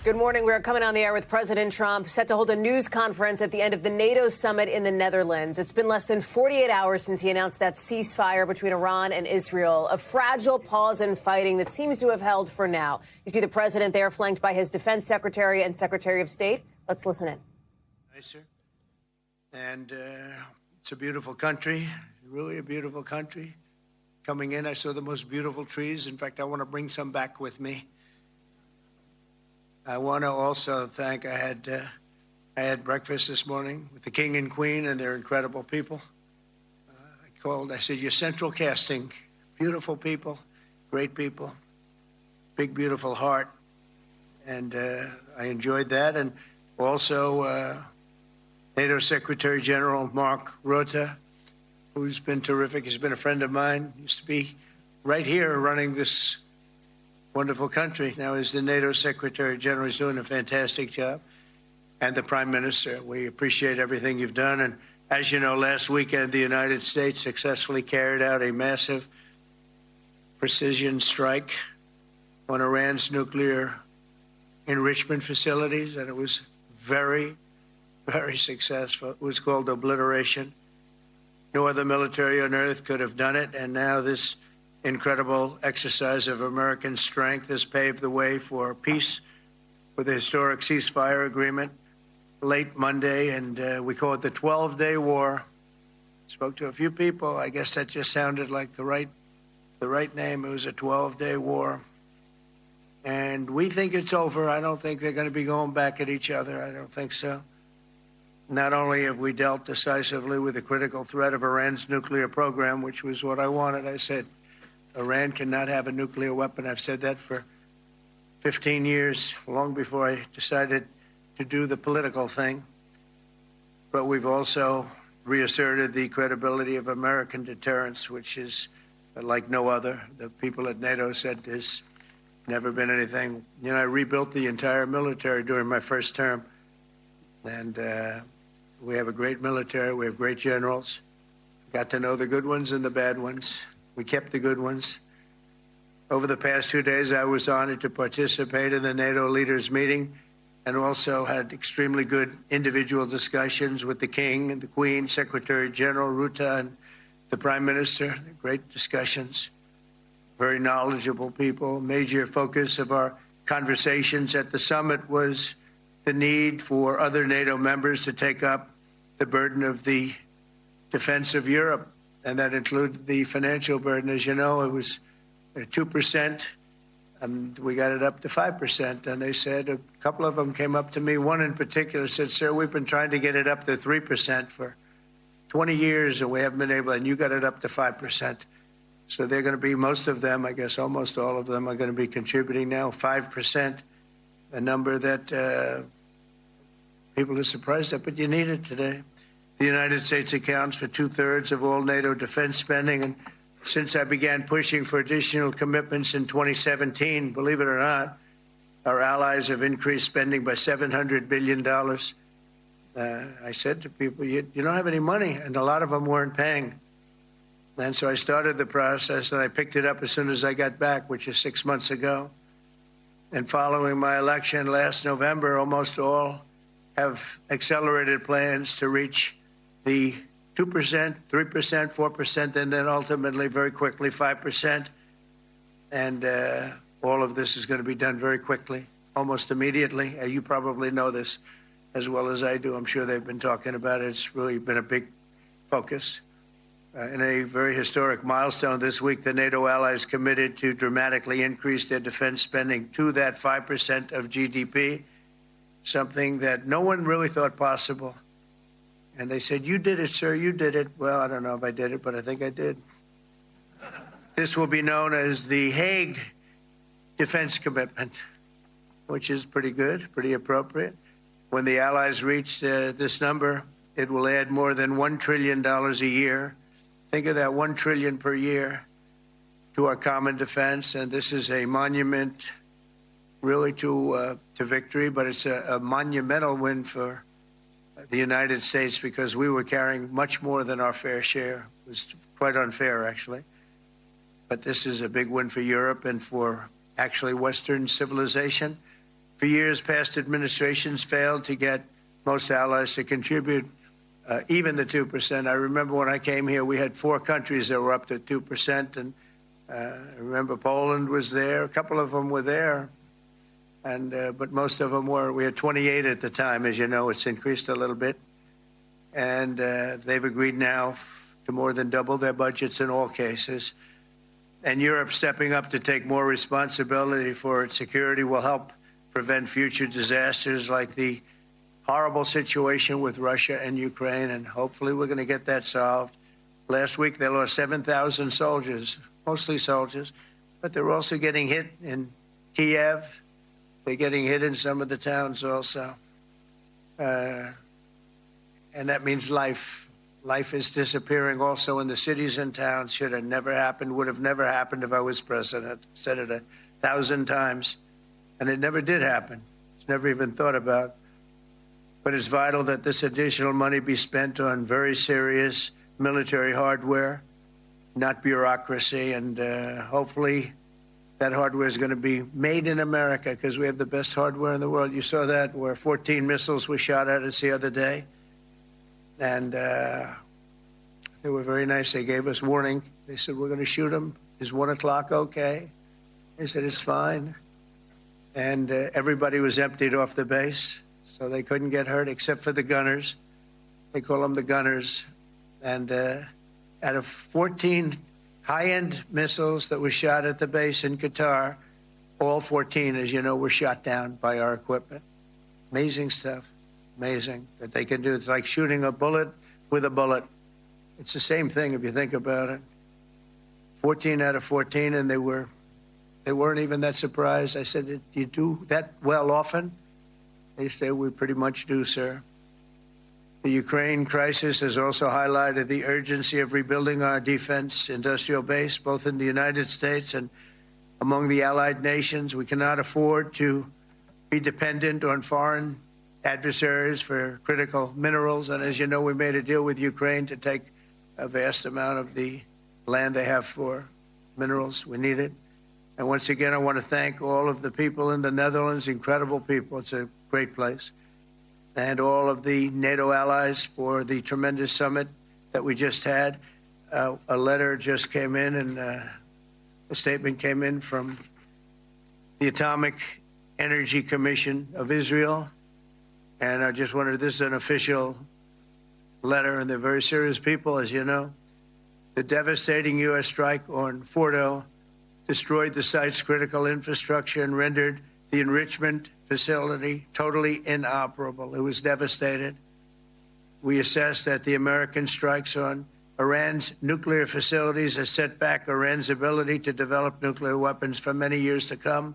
Good morning. We're coming on the air with President Trump, set to hold a news conference at the end of the NATO summit in the Netherlands. It's been less than 48 hours since he announced that ceasefire between Iran and Israel, a fragile pause in fighting that seems to have held for now. You see the president there flanked by his defense secretary and secretary of state. Let's listen in. Nicer. And it's a beautiful country, really a beautiful country. Coming in, I saw the most beautiful trees. In fact, I want to bring some back with me. I want to also thank, I had breakfast this morning with the King and Queen, and they're incredible people. I said, you're central casting, beautiful people, great people, big, beautiful heart. And I enjoyed that. And also NATO Secretary General Mark Rutte, who's been terrific. He's been a friend of mine, used to be right here running this wonderful country. Now he's the NATO Secretary General. He's doing a fantastic job. And the Prime Minister, we appreciate everything you've done. And as you know, last weekend, the United States successfully carried out a massive precision strike on Iran's nuclear enrichment facilities. And it was very, very successful. It was called obliteration. No other military on earth could have done it. And now this incredible exercise of American strength has paved the way for peace with a historic ceasefire agreement late Monday, and we call it the 12-day war. Spoke to a few people. I guess that just sounded like the right name. It was a 12-day war. And we think it's over. I don't think they're going to be going back at each other. I don't think so. Not only have we dealt decisively with the critical threat of Iran's nuclear program, which was what I wanted. I said, Iran cannot have a nuclear weapon. I've said that for 15 years, long before I decided to do the political thing. But we've also reasserted the credibility of American deterrence, which is like no other. The people at NATO said there's never been anything. You know, I rebuilt the entire military during my first term. And we have a great military. We have great generals. Got to know the good ones and the bad ones. We kept the good ones. Over the past 2 days, I was honored to participate in the NATO leaders meeting and also had extremely good individual discussions with the King and the Queen, Secretary General Rutte, and the Prime Minister. Great discussions. Very knowledgeable people. Major focus of our conversations at the summit was the need for other NATO members to take up the burden of the defense of Europe. And that included the financial burden. As you know, it was 2%, and we got it up to 5%. And they said, a couple of them came up to me. One in particular said, sir, we've been trying to get it up to 3% for 20 years, and we haven't been able, and you got it up to 5%. So they're going to be, most of them, I guess almost all of them, are going to be contributing now 5%, a number that people are surprised at, but you need it today. The United States accounts for 2/3 of all NATO defense spending. And since I began pushing for additional commitments in 2017, believe it or not, our allies have increased spending by $700 billion. I said to people, you don't have any money, and a lot of them weren't paying. And so I started the process, and I picked it up as soon as I got back, which is 6 months ago. And following my election last November, almost all have accelerated plans to reach the 2%, 3%, 4%, and then ultimately, very quickly, 5%. And all of this is going to be done very quickly, almost immediately. You probably know this as well as I do. I'm sure they've been talking about it. It's really been a big focus. In a very historic milestone this week, the NATO allies committed to dramatically increase their defense spending to that 5% of GDP, something that no one really thought possible. And they said, you did it, sir, you did it. Well, I don't know if I did it, but I think I did. This will be known as the Hague Defense Commitment, which is pretty good, pretty appropriate. When the allies reach this number, it will add more than $1 trillion a year. Think of that, $1 trillion per year to our common defense. And this is a monument really to victory, but it's a monumental win for the United States because we were carrying much more than our fair share. It was quite unfair, actually. But this is a big win for Europe and for actually Western civilization. For years, past administrations failed to get most allies to contribute even the 2%. I remember when I came here, we had 4 countries that were up to 2%. And I remember Poland was there. A couple of them were there. But most of them were. We had 28 at the time. As you know, it's increased a little bit. And they've agreed now to more than double their budgets in all cases. And Europe stepping up to take more responsibility for its security will help prevent future disasters like the horrible situation with Russia and Ukraine. And hopefully we're going to get that solved. Last week, they lost 7,000 soldiers, mostly soldiers. But they're also getting hit in Kiev. They're getting hit in some of the towns also. And that means life. Life is disappearing also in the cities and towns. Should have never happened, would have never happened if I was president. Said it 1,000 times. And it never did happen. It's never even thought about. But it's vital that this additional money be spent on very serious military hardware, not bureaucracy. And hopefully that hardware is going to be made in America because we have the best hardware in the world. You saw that where 14 missiles were shot at us the other day. And they were very nice. They gave us warning. They said, we're going to shoot them. Is 1 o'clock okay? They said, it's fine. And everybody was emptied off the base, so they couldn't get hurt except for the gunners. They call them the gunners. And out of 14 high-end missiles that were shot at the base in Qatar, all 14, as you know, were shot down by our equipment. Amazing stuff. Amazing that they can do. It's like shooting a bullet with a bullet. It's the same thing if you think about it. 14 out of 14, and they weren't even that surprised. I said, do you do that well often? They say, we pretty much do, sir. The Ukraine crisis has also highlighted the urgency of rebuilding our defense industrial base, both in the United States and among the allied nations. We cannot afford to be dependent on foreign adversaries for critical minerals. And as you know, we made a deal with Ukraine to take a vast amount of the land they have for minerals. We need it. And once again, I want to thank all of the people in the Netherlands, incredible people. It's a great place. And all of the NATO allies for the tremendous summit that we just had. A letter just came in, and a statement came in from the Atomic Energy Commission of Israel. And I just wondered, this is an official letter, and they're very serious people, as you know. The devastating U.S. strike on Fordo destroyed the site's critical infrastructure and rendered the enrichment facility totally inoperable. It was devastated. We assess that the American strikes on Iran's nuclear facilities has set back Iran's ability to develop nuclear weapons for many years to come.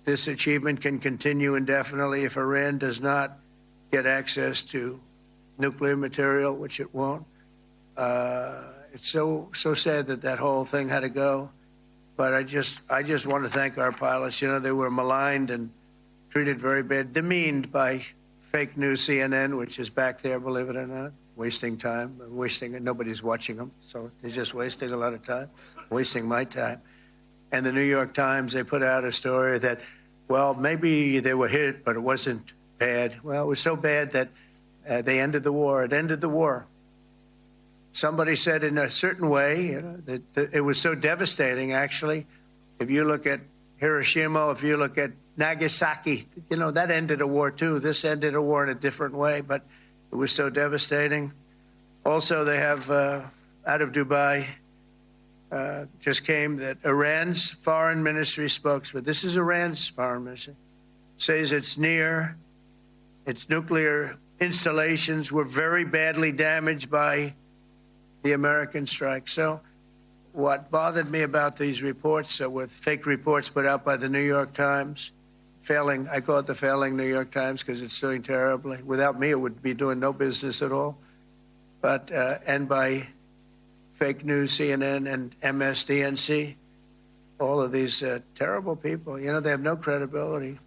This achievement can continue indefinitely if Iran does not get access to nuclear material, which it won't. It's so sad that that whole thing had to go. But I just want to thank our pilots. You know, they were maligned and treated very bad, demeaned by fake news CNN, which is back there, believe it or not, wasting time, nobody's watching them. So they're just wasting a lot of time, wasting my time. And the New York Times, they put out a story that, well, maybe they were hit, but it wasn't bad. Well, it was so bad that they ended the war. It ended the war. Somebody said in a certain way, you know, that it was so devastating, actually. If you look at Hiroshima, if you look at Nagasaki, you know, that ended a war, too. This ended a war in a different way, but it was so devastating. Also, they have, out of Dubai, just came that Iran's foreign ministry spokesman, this is Iran's foreign ministry, says its nuclear installations were very badly damaged by the American strike. So what bothered me about these reports with fake reports put out by the New York Times, failing, I call it the failing New York Times because it's doing terribly. Without me, it would be doing no business at all. But, and by fake news, CNN and MSDNC, all of these terrible people, you know, they have no credibility.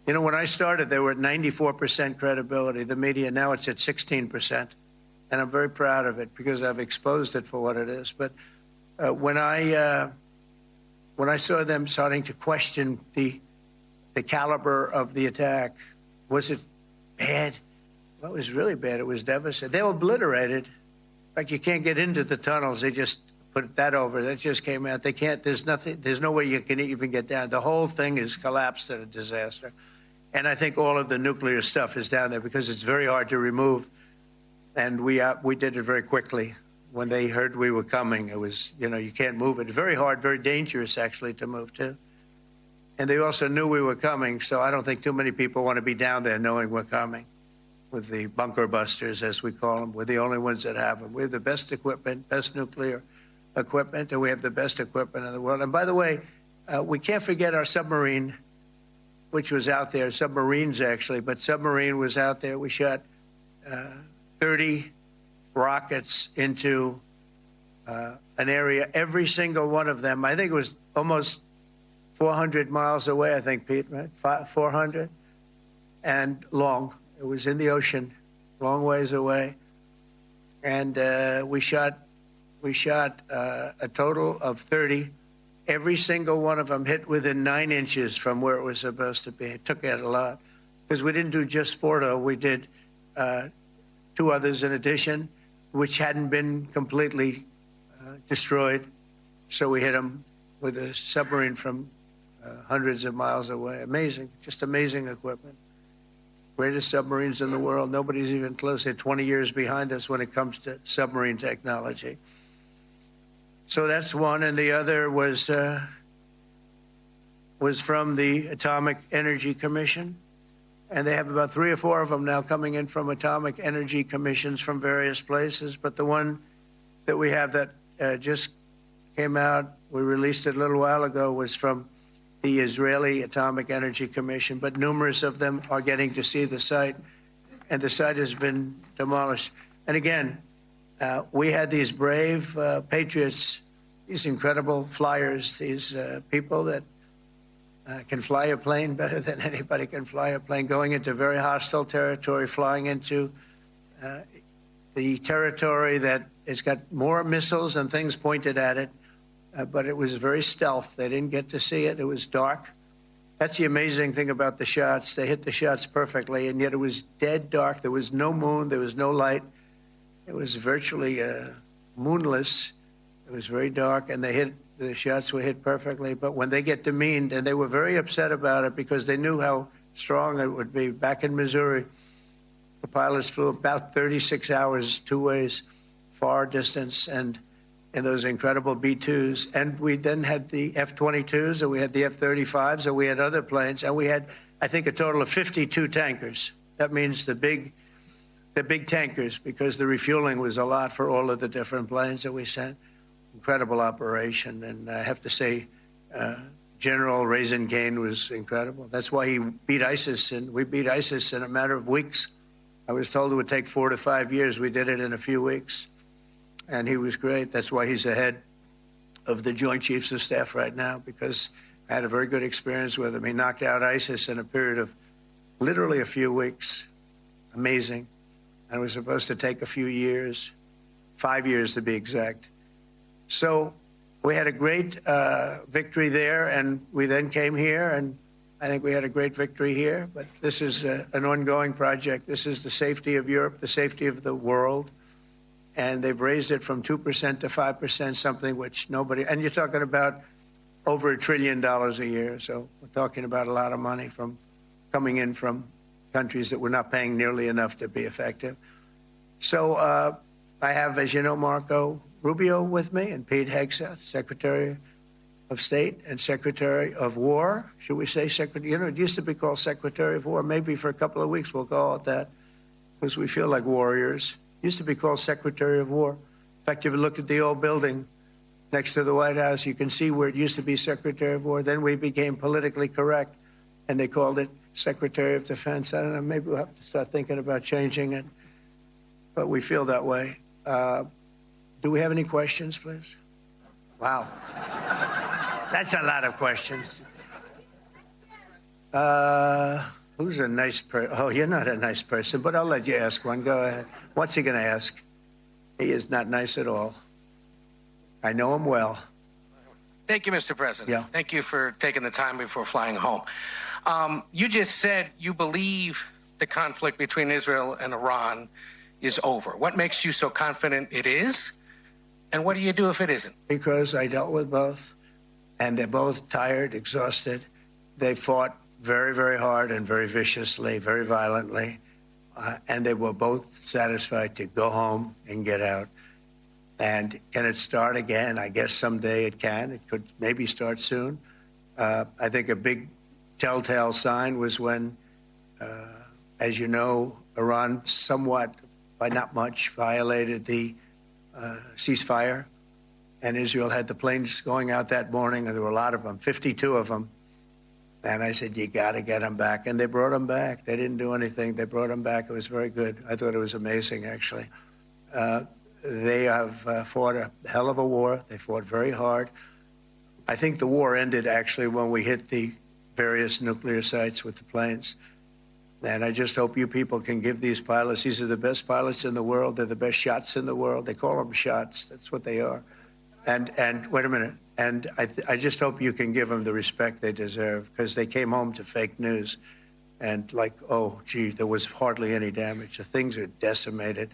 You know, when I started, they were at 94% credibility, the media. Now it's at 16%. And I'm very proud of it because I've exposed it for what it is. But when I saw them starting to question the the caliber of the attack. Was it bad? Well, it was really bad. It was devastating. They were obliterated. In fact, you can't get into the tunnels. They just put that over. That just came out. They can't, there's nothing, there's no way you can even get down. The whole thing is collapsed at a disaster. And I think all of the nuclear stuff is down there because it's very hard to remove. And we did it very quickly. When they heard we were coming, it was, you know, you can't move it. Very hard, very dangerous, actually, to move to. And they also knew we were coming, so I don't think too many people want to be down there knowing we're coming. With the bunker busters, as we call them, we're the only ones that have them. We have the best equipment, best nuclear equipment, and we have the best equipment in the world. And by the way, we can't forget our submarine, which was out there, submarines actually, but submarine was out there. We shot 30 rockets into an area, every single one of them. I think it was almost 400 miles away, I think, Pete, right? 400 and long. It was in the ocean, long ways away. And we shot a total of 30. Every single one of them hit within 9 inches from where it was supposed to be. It took out a lot because we didn't do just 4, though. We did 2 others in addition, which hadn't been completely destroyed. So we hit them with a submarine from hundreds of miles away. Amazing, just amazing equipment. Greatest submarines in the world. Nobody's even close. They're 20 years behind us when it comes to submarine technology. So that's one, and the other was from the Atomic Energy Commission, and they have about 3 or 4 of them now coming in from atomic energy commissions from various places. But the one that we have that just came out, we released it a little while ago, was from the Israeli Atomic Energy Commission, but numerous of them are getting to see the site, and the site has been demolished. And again, we had these brave patriots, these incredible flyers, these people that can fly a plane better than anybody can fly a plane, going into very hostile territory, flying into the territory that has got more missiles and things pointed at it. But it was very stealth. They didn't get to see it. It was dark. That's the amazing thing about the shots. They hit the shots perfectly, and yet it was dead dark. There was no moon. There was no light. It was virtually moonless. It was very dark, and the shots were hit perfectly. But when they get demeaned, and they were very upset about it because they knew how strong it would be. Back in Missouri, the pilots flew about 36 hours, 2 ways, far distance, and in those incredible B-2s. And we then had the F-22s, and we had the F-35s, and we had other planes, and we had, I think, a total of 52 tankers. That means the big tankers, because the refueling was a lot for all of the different planes that we sent. Incredible operation, and I have to say, General Raisin Cain was incredible. That's why he beat ISIS, and we beat ISIS in a matter of weeks. I was told it would take 4 to 5 years. We did it in a few weeks. And he was great. That's why he's the head of the Joint Chiefs of Staff right now, because I had a very good experience with him. He knocked out ISIS in a period of literally a few weeks. Amazing. And it was supposed to take a few years, 5 years to be exact. So we had a great victory there, and we then came here, and I think we had a great victory here. But this is an ongoing project. This is the safety of Europe, the safety of the world. And they've raised it from 2% to 5%, something which nobody, and you're talking about over $1 trillion a year. So we're talking about a lot of money from coming in from countries that we're not paying nearly enough to be effective. So I have, as you know, Marco Rubio with me, and Pete Hegseth, Secretary of State and Secretary of War. Should we say Secretary? You know, it used to be called Secretary of War. Maybe for a couple of weeks we'll call it that, because we feel like warriors. Used to be called Secretary of War. In fact, if you look at the old building next to the White House, you can see where it used to be Secretary of War. Then we became politically correct, and they called it Secretary of Defense. I don't know, maybe we'll have to start thinking about changing it, but we feel that way. Do we have any questions, please? Wow. That's a lot of questions. Who's a nice person? Oh, you're not a nice person, but I'll let you ask one. Go ahead. What's he going to ask? He is not nice at all. I know him well. Thank you, Mr. President. Yeah. Thank you for taking the time before flying home. You just said you believe the conflict between Israel and Iran is over. What makes you so confident it is? And what do you do if it isn't? Because I dealt with both, and they're both tired, exhausted. They fought very, very hard and very viciously, very violently, and they were both satisfied to go home and get out. And can it start again? I guess someday it can. It could maybe start soon. I think a big telltale sign was when, as you know, Iran somewhat, by not much, violated the ceasefire. And Israel had the planes going out that morning, and there were a lot of them, 52 of them. And I said, you got to get them back. And they brought them back. They didn't do anything. They brought them back. It was very good. I thought it was amazing, actually. They have fought a hell of a war. They fought very hard. I think the war ended, actually, when we hit the various nuclear sites with the planes. And I just hope you people can give these pilots, these are the best pilots in the world. They're the best shots in the world. They call them shots. That's what they are. And wait a minute. And I just hope you can give them the respect they deserve, because they came home to fake news. And like, oh, gee, there was hardly any damage. The things are decimated.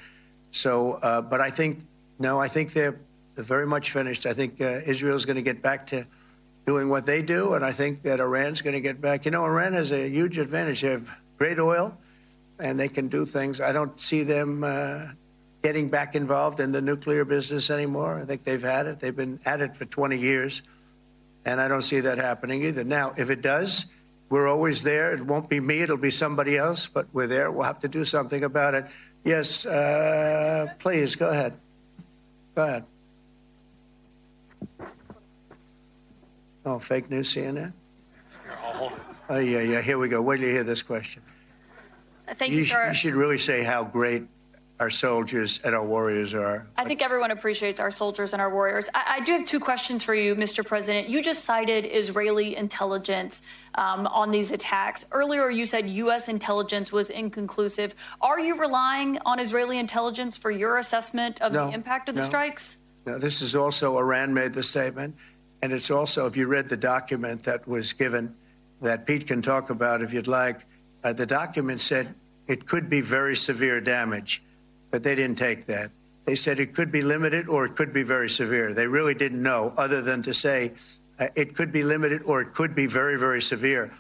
So, but I think, no, I think they're very much finished. I think Israel's going to get back to doing what they do. And I think that Iran's going to get back. You know, Iran has a huge advantage. They have great oil, and they can do things. I don't see them getting back involved in the nuclear business anymore. I think they've had it. They've been at it for 20 years, and I don't see that happening either. Now, if it does, we're always there. It won't be me. It'll be somebody else, but we're there. We'll have to do something about it. Yes, please, go ahead. Go ahead. Oh, fake news, CNN? I'll hold it. Oh, yeah, here we go. Wait till you hear this question. Thank you, sir. You should really say how great our soldiers and our warriors are. I think everyone appreciates our soldiers and our warriors. I do have two questions for you, Mr. President. You just cited Israeli intelligence on these attacks. Earlier, you said U.S. intelligence was inconclusive. Are you relying on Israeli intelligence for your assessment of the impact of the strikes? No, this is also, Iran made the statement. And it's also, if you read the document that was given, that Pete can talk about if you'd like, the document said it could be very severe damage. But they didn't take that. They said it could be limited or it could be very severe. They really didn't know, other than to say it could be limited or it could be very, very severe.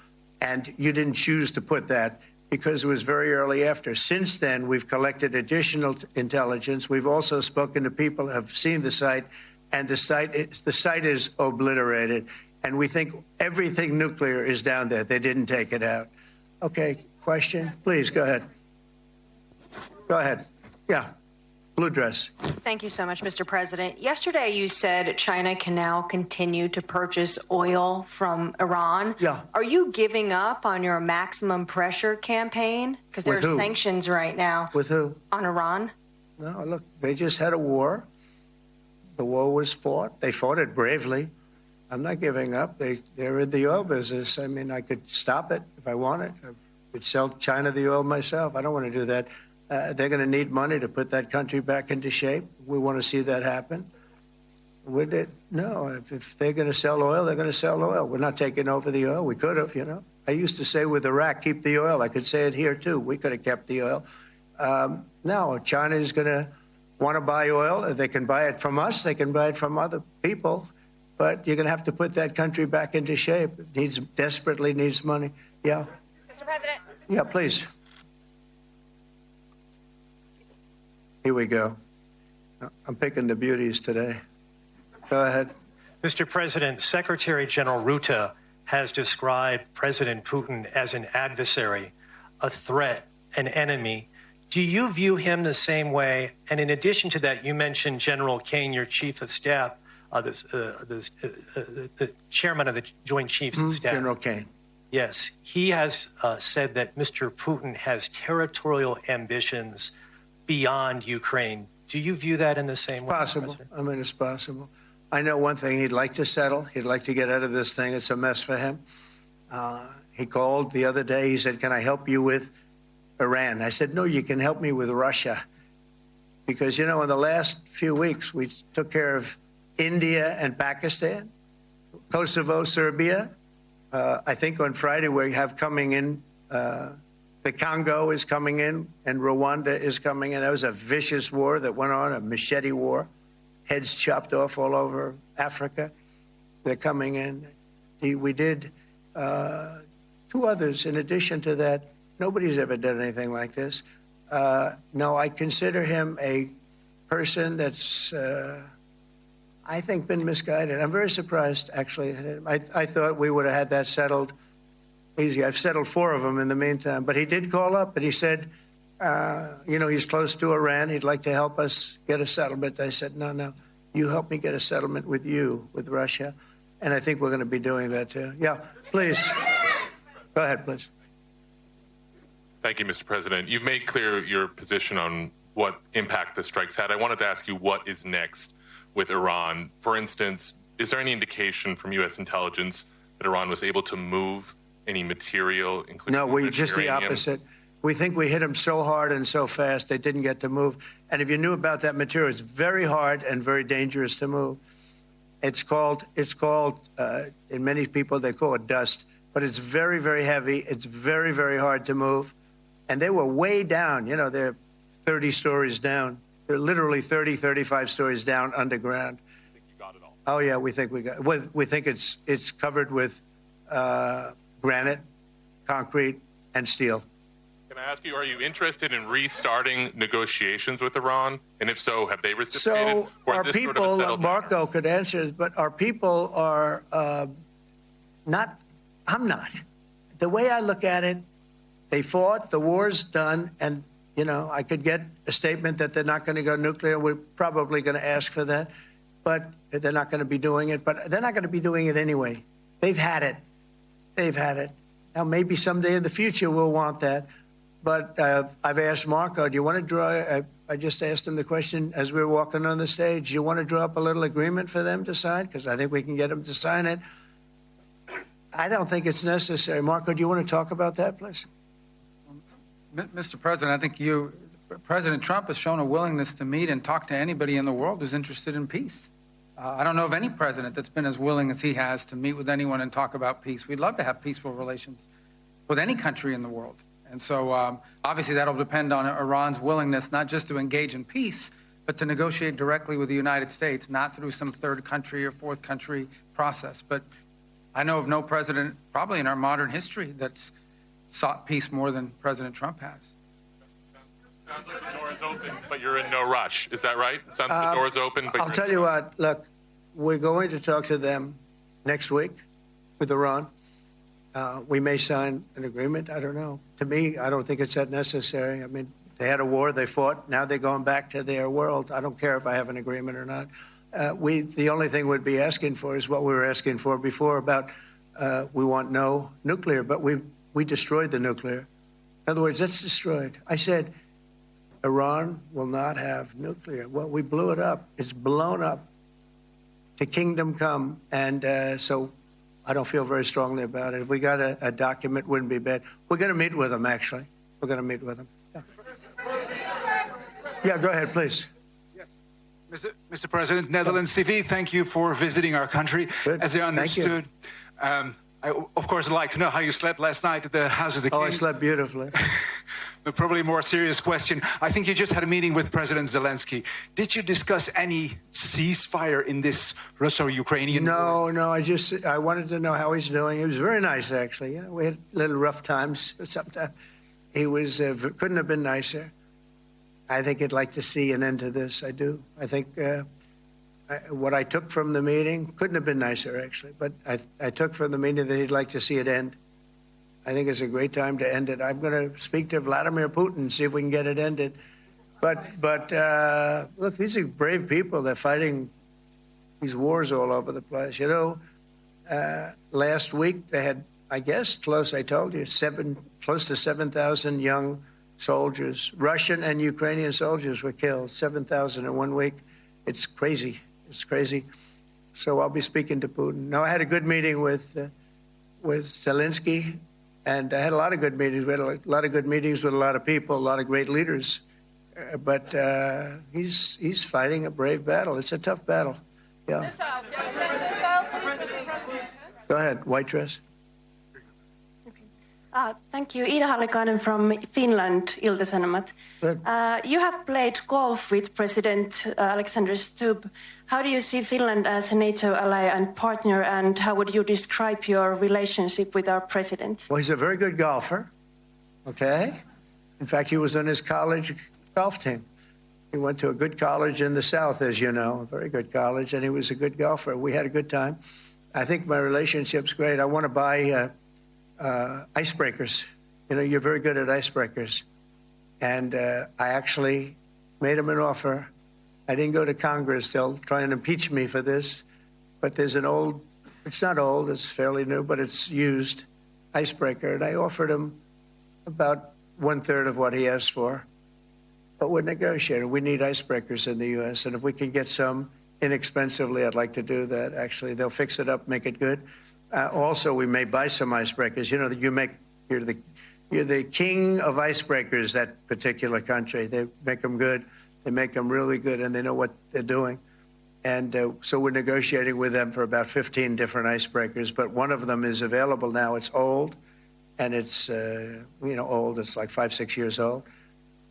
And you didn't choose to put that because it was very early after. Since then, we've collected additional intelligence. We've also spoken to people who have seen the site, and the site is obliterated. And we think everything nuclear is down there. They didn't take it out. Okay, question? Please, go ahead. Go ahead. Yeah, blue dress. Thank you so much, Mr. President. Yesterday, you said China can now continue to purchase oil from Iran. Yeah. Are you giving up on your maximum pressure campaign? Because there are sanctions right now. With who? On Iran. No, look, they just had a war. The war was fought. They fought it bravely. I'm not giving up. They're in the oil business. I mean, I could stop it if I wanted. I could sell China the oil myself. I don't want to do that. They're going to need money to put that country back into shape. We want to see that happen. No, if they're going to sell oil, they're going to sell oil. We're not taking over the oil. We could have, you know. I used to say with Iraq, keep the oil. I could say it here, too. We could have kept the oil. No, China is going to want to buy oil. They can buy it from us. They can buy it from other people. But you're going to have to put that country back into shape. It desperately needs money. Yeah. Mr. President. Yeah, please. Here we go. I'm picking the beauties today. Go ahead. Mr. President, Secretary General Rutte has described President Putin as an adversary, a threat, an enemy. Do you view him the same way? And in addition to that, you mentioned General Kane, your chief of staff, the chairman of the Joint Chiefs of Staff. General Kane. Yes. He has said that Mr. Putin has territorial ambitions beyond Ukraine. Do you view that in the same way? Possible. I mean, it's possible. I know one thing. He'd like to settle. He'd like to get out of this thing. It's a mess for him. He called the other day. He said, can I help you with Iran? I said, no, you can help me with Russia. Because, you know, in the last few weeks, we took care of India and Pakistan. Kosovo, Serbia. I think on Friday we have coming in, the Congo is coming in, and Rwanda is coming in. That was a vicious war that went on, a machete war, heads chopped off all over Africa. They're coming in. We did 2 others in addition to that. Nobody's ever done anything like this. No, I consider him a person that's, I think, been misguided. I'm very surprised, actually. I thought we would have had that settled easy. I've settled 4 of them in the meantime. But he did call up, and he said, he's close to Iran. He'd like to help us get a settlement. I said, no, you help me get a settlement with Russia. And I think we're going to be doing that, too. Yeah, please. Go ahead, please. Thank you, Mr. President. You've made clear your position on what impact the strikes had. I wanted to ask you what is next with Iran. For instance, is there any indication from U.S. intelligence that Iran was able to move any material, including No, just the opposite. We think we hit them so hard and so fast they didn't get to move. And if you knew about that material, it's very hard and very dangerous to move. It's called, in many people, they call it dust. But it's very, very heavy. It's very, very hard to move. And they were way down. They're 30 stories down. They're literally 30, 35 stories down underground. I think you got it all. Oh, yeah, we think we think it's covered with granite, concrete, and steel. Can I ask you, are you interested in restarting negotiations with Iran? And if so, have they reciprocated? So or is our this people, sort of a settled Marco matter? could answer this, but our people are not, I'm not. The way I look at it, they fought, the war's done, and, I could get a statement that they're not going to go nuclear. We're probably going to ask for that, but they're not going to be doing it. But they're not going to be doing it anyway. They've had it. They've had it. Now, maybe someday in the future we'll want that. But I've asked Marco, do you want to draw, I just asked him the question as we were walking on the stage, do you want to draw up a little agreement for them to sign? Because I think we can get them to sign it. I don't think it's necessary. Marco, do you want to talk about that, please? Mr. President, I think President Trump has shown a willingness to meet and talk to anybody in the world who's interested in peace. I don't know of any president that's been as willing as he has to meet with anyone and talk about peace. We'd love to have peaceful relations with any country in the world. And so obviously that'll depend on Iran's willingness not just to engage in peace, but to negotiate directly with the United States, not through some third country or fourth country process. But I know of no president, probably in our modern history, that's sought peace more than President Trump has. Sounds like the door is open, but you're in no rush. Is that right? It sounds like the door is open, but I'll tell you what, look, we're going to talk to them next week with Iran. We may sign an agreement. I don't know. To me, I don't think it's that necessary. I mean, they had a war, they fought. Now they're going back to their world. I don't care if I have an agreement or not. The only thing we'd be asking for is what we were asking for before about we want no nuclear, but we destroyed the nuclear. In other words, it's destroyed. I said, Iran will not have nuclear. Well, we blew it up. It's blown up to kingdom come. And so I don't feel very strongly about it. If we got a document, it wouldn't be bad. We're going to meet with them, actually. We're going to meet with them. Yeah, go ahead, please. Yes. Mr. President, Netherlands TV, thank you for visiting our country. Good. As I understood, I, of course, would like to know how you slept last night at the House of the King. Oh, I slept beautifully. But probably a more serious question. I think you just had a meeting with President Zelenskyy. Did you discuss any ceasefire in this Russo-Ukrainian war? No. I wanted to know how he's doing. He was very nice, actually. We had little rough times sometimes. He was couldn't have been nicer. I think he'd like to see an end to this. I do. I think what I took from the meeting couldn't have been nicer, actually. But I took from the meeting that he'd like to see it end. I think it's a great time to end it. I'm going to speak to Vladimir Putin and see if we can get it ended. But look, these are brave people. They're fighting these wars all over the place. Last week they had, I guess, close to 7,000 young soldiers, Russian and Ukrainian soldiers were killed, 7,000 in 1 week. It's crazy. It's crazy. So I'll be speaking to Putin. No, I had a good meeting with Zelenskyy, and I had a lot of good meetings. We had a lot of good meetings with a lot of people, a lot of great leaders. But he's fighting a brave battle. It's a tough battle. Yeah. Go ahead, white dress. Thank you. Ida Hallikainen from Finland, Ilta-Sanomat. You have played golf with President Alexander Stubb. How do you see Finland as a NATO ally and partner, and how would you describe your relationship with our president? Well, he's a very good golfer, okay? In fact, he was on his college golf team. He went to a good college in the South, as you know, a very good college, and he was a good golfer. We had a good time. I think my relationship's great. I want to buy icebreakers. You know, you're very good at icebreakers. And I actually made him an offer. I didn't go to Congress. They'll try and impeach me for this. But there's an old, it's not old, it's fairly new, but it's used icebreaker. And I offered him about 1/3 of what he asked for. But we're negotiating. We need icebreakers in the U.S. And if we can get some inexpensively, I'd like to do that. Actually, they'll fix it up, make it good. Also, we may buy some icebreakers. You know, you're the king of icebreakers, that particular country. They make them good. They make them really good, and they know what they're doing. And so we're negotiating with them for about 15 different icebreakers. But one of them is available now. It's old, and it's, old. It's like 5-6 years old.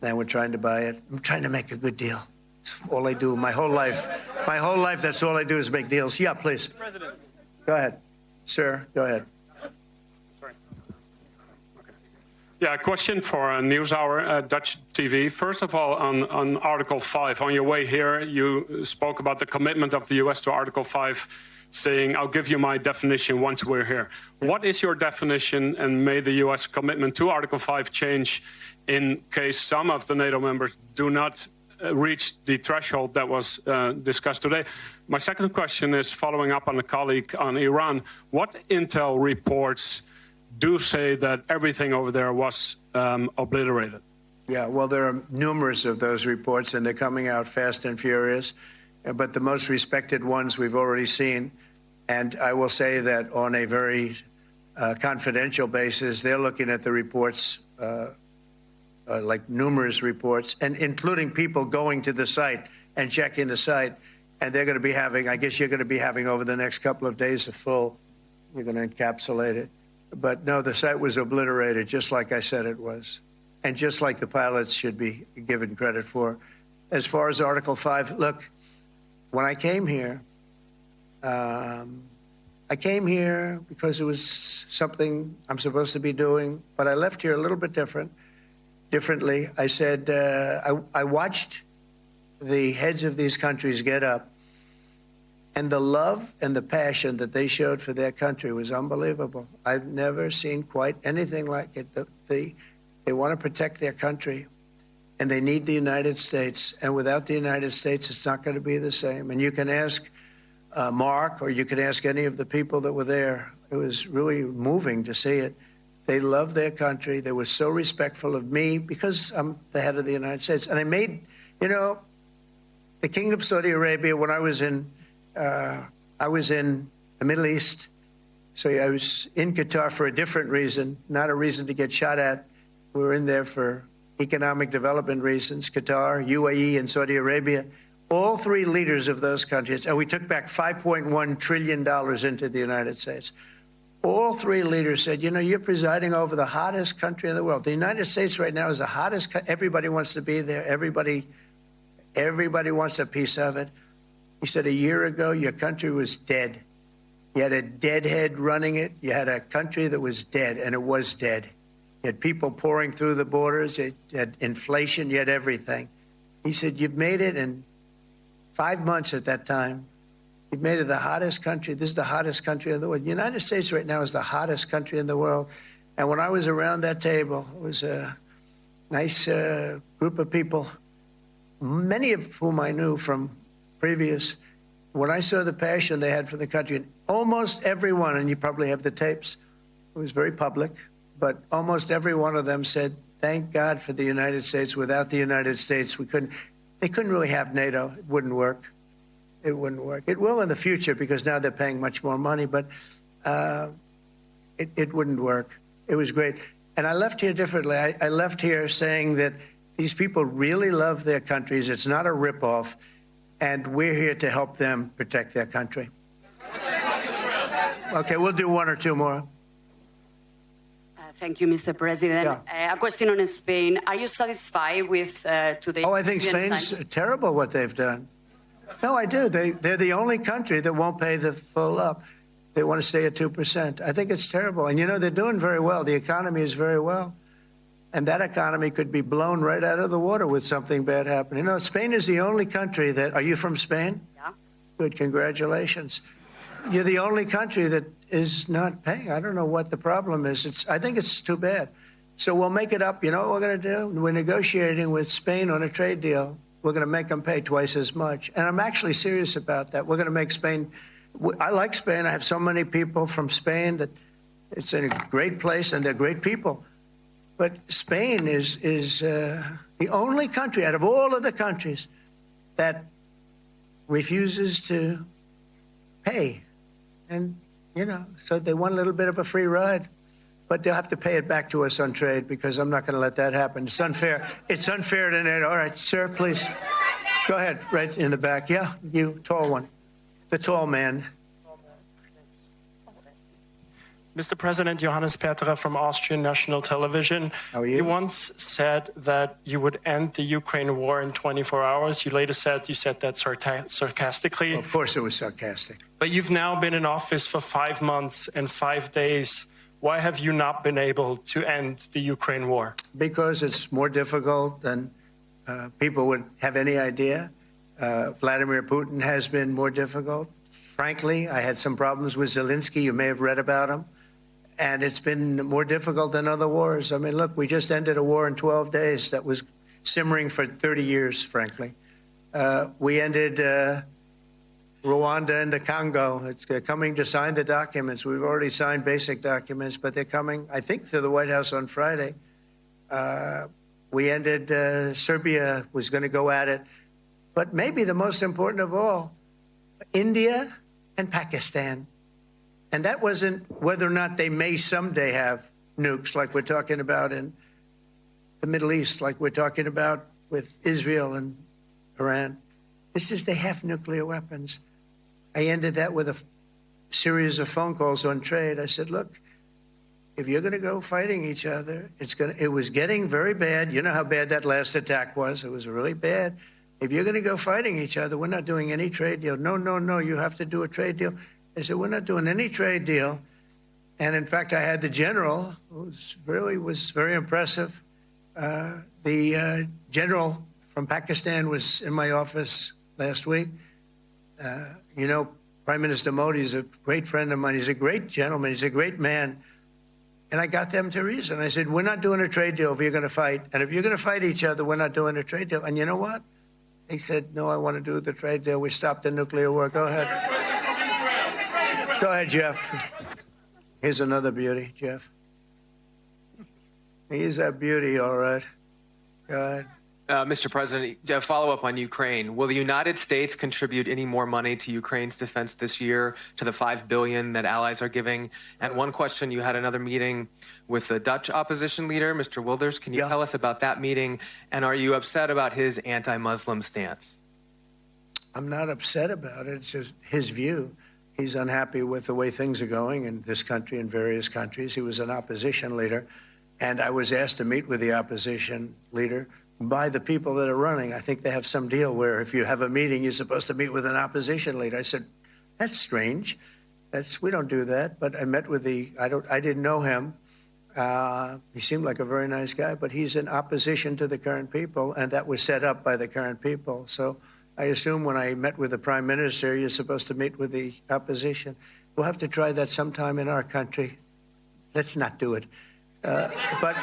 And we're trying to buy it. I'm trying to make a good deal. It's all I do my whole life. My whole life, that's all I do is make deals. Yeah, please. President. Go ahead. Sir, go ahead. Sorry. Okay. Yeah, a question for NewsHour, Dutch TV. First of all, on Article 5, on your way here, you spoke about the commitment of the U.S. to Article 5, saying, I'll give you my definition once we're here. Yeah. What is your definition, and may the U.S. commitment to Article 5 change in case some of the NATO members do not reach the threshold that was discussed today? My second question is following up on a colleague on Iran. What intel reports do say that everything over there was obliterated? Yeah, well, there are numerous of those reports, and they're coming out fast and furious. But the most respected ones we've already seen. And I will say that on a very confidential basis, they're looking at the reports, like numerous reports, and including people going to the site and checking the site. And they're going to be having, I guess you're going to be having over the next couple of days a full, you're going to encapsulate it. But no, the site was obliterated, just like I said it was. And just like the pilots should be given credit for. As far as Article 5, look, when I came here because it was something I'm supposed to be doing, but I left here a little bit differently. I said, I watched the heads of these countries get up, and the love and the passion that they showed for their country was unbelievable. I've never seen quite anything like it. They want to protect their country, and they need the United States. And without the United States, it's not going to be the same. And you can ask Mark, or you can ask any of the people that were there. It was really moving to see it. They loved their country. They were so respectful of me because I'm the head of the United States. And I made, the King of Saudi Arabia, when I was in the Middle East. So I was in Qatar for a different reason, not a reason to get shot at. We were in there for economic development reasons, Qatar, UAE, and Saudi Arabia. All three leaders of those countries, and we took back $5.1 trillion into the United States. All three leaders said, you're presiding over the hottest country in the world. The United States right now is the hottest. Everybody wants to be there. Everybody wants a piece of it. He said, a year ago, your country was dead. You had a deadhead running it. You had a country that was dead, and it was dead. You had people pouring through the borders. You had inflation. You had everything. He said, you've made it in 5 months at that time. You've made it the hottest country. This is the hottest country in the world. The United States right now is the hottest country in the world. And when I was around that table, it was a nice group of people, many of whom I knew from previous. When I saw the passion they had for the country, and almost everyone, and you probably have the tapes, it was very public, but almost every one of them said, thank God for the United States. Without the United States, they couldn't really have NATO. It wouldn't work. It wouldn't work. It will in the future because now they're paying much more money, but it wouldn't work. It was great. And I left here differently. I left here saying that these people really love their countries. It's not a ripoff, and we're here to help them protect their country. Okay, we'll do one or two more. Thank you, Mr. President. Yeah. A question on Spain. Are you satisfied with today? Oh, I think Spain's terrible what they've done. No, I do. They're the only country that won't pay the full up. They want to stay at 2%. I think it's terrible. And, you know, they're doing very well. The economy is very well. And that economy could be blown right out of the water with something bad happening. You know, Spain is the only country that... Are you from Spain? Yeah. Good, congratulations. You're the only country that is not paying. I don't know what the problem is. I think it's too bad. So we'll make it up. You know what we're going to do? We're negotiating with Spain on a trade deal. We're going to make them pay twice as much. And I'm actually serious about that. We're going to make Spain... I like Spain. I have so many people from Spain that it's a great place and they're great people. But Spain is the only country out of all of the countries that refuses to pay. And, you know, so they want a little bit of a free ride. But they'll have to pay it back to us on trade because I'm not going to let that happen. It's unfair. It's unfair to NATO. All right, sir, please. Go ahead, right in the back. Yeah, you, tall one. The tall man. Mr. President, Johannes Petra from Austrian National Television. How are you? You once said that you would end the Ukraine war in 24 hours. You later said you said that sarcastically. Well, of course it was sarcastic. But you've now been in office for 5 months and 5 days. Why have you not been able to end the Ukraine war? Because it's more difficult than people would have any idea. Vladimir Putin has been more difficult. Frankly, I had some problems with Zelenskyy. You may have read about him. And it's been more difficult than other wars. I mean, look, we just ended a war in 12 days that was simmering for 30 years, frankly. We ended Rwanda and the Congo. They're coming to sign the documents. We've already signed basic documents, but they're coming, I think, to the White House on Friday. We ended Serbia was going to go at it. But maybe the most important of all, India and Pakistan. And that wasn't whether or not they may someday have nukes like we're talking about in the Middle East, like we're talking about with Israel and Iran. This is they have nuclear weapons. I ended that with a series of phone calls on trade. I said, look, if you're going to go fighting each other, it was getting very bad. You know how bad that last attack was. It was really bad. If you're going to go fighting each other, we're not doing any trade deal. No, no, no, you have to do a trade deal. I said, we're not doing any trade deal. And in fact, I had the general, who was very impressive. The general from Pakistan was in my office last week. You know, Prime Minister Modi is a great friend of mine. He's a great gentleman. He's a great man. And I got them to reason. I said, we're not doing a trade deal if you're going to fight. And if you're going to fight each other, we're not doing a trade deal. And you know what? They said, no, I want to do the trade deal. We stopped the nuclear war. Go ahead. Go ahead, Jeff. Here's another beauty, Jeff. He's a beauty, all right. Go ahead. Mr. President, to follow up on Ukraine, will the United States contribute any more money to Ukraine's defense this year to the $5 billion that allies are giving? And one question, you had another meeting with the Dutch opposition leader, Mr. Wilders. Can you tell us about that meeting? And are you upset about his anti-Muslim stance? I'm not upset about it. It's just his view. He's unhappy with the way things are going in this country and various countries. He was an opposition leader. And I was asked to meet with the opposition leader by the people that are running. I think they have some deal where if you have a meeting, you're supposed to meet with an opposition leader. I said, that's strange. We don't do that. But I met with I didn't know him. He seemed like a very nice guy, but he's in opposition to the current people, and that was set up by the current people. So I assume when I met with the Prime Minister, you're supposed to meet with the opposition. We'll have to try that sometime in our country. Let's not do it. But I thought